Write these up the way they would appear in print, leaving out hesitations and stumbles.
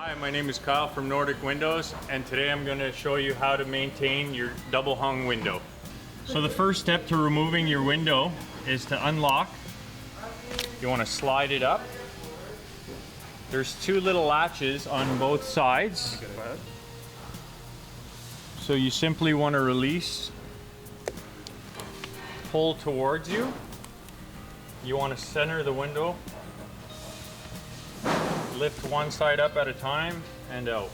Hi, my name is Kyle from Nordic Windows, and today I'm going to show you how to maintain your double hung window. So the first step to removing your window is to unlock. You want to slide it up. There's two little latches on both sides. So you simply want to release, pull towards you. You want to center the window. Lift one side up at a time and out.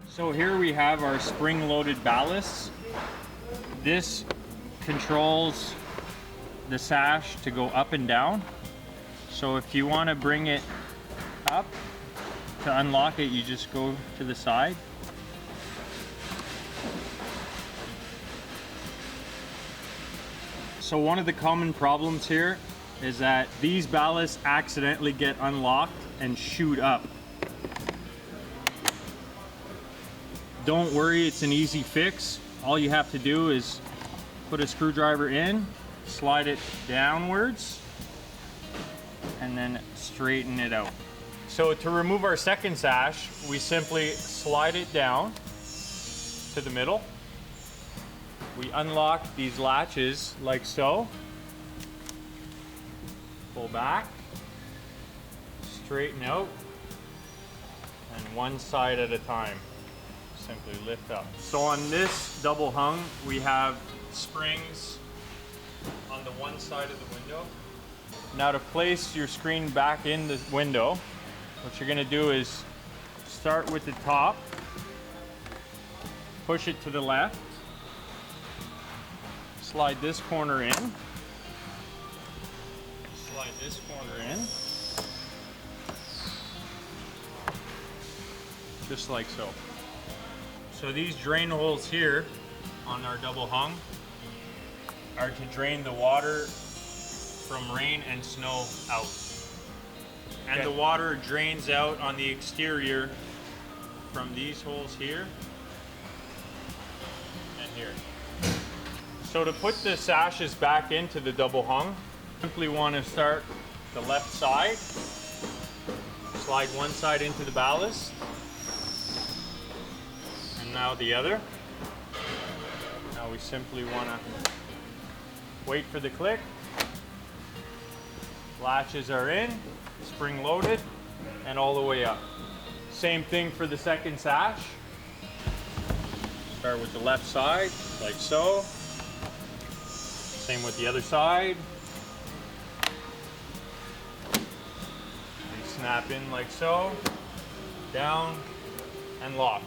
So here we have our spring-loaded ballasts. This controls the sash to go up and down. So if you want to bring it up to unlock it, you just go to the side. So one of the common problems here is that these ballasts accidentally get unlocked and shoot up. Don't worry, it's an easy fix. All you have to do is put a screwdriver in, slide it downwards, and then straighten it out. So to remove our second sash, we simply slide it down to the middle. We unlock these latches like so. Pull back, straighten out, and one side at a time. Simply lift up. So on this double hung, we have springs on the one side of the window. Now to place your screen back in the window, what you're gonna do is start with the top, push it to the left, slide this corner in, slide this corner in, just like so. So these drain holes here on our double hung are to drain the water from rain and snow out. And the water drains out on the exterior from these holes here and here. So to put the sashes back into the double hung, simply want to start the left side, slide one side into the ballast, and now the other. Now we simply want to wait for the click. Latches are in, spring loaded, and all the way up. Same thing for the second sash. Start with the left side, like so. Same with the other side. Snap in like so, down, and lock.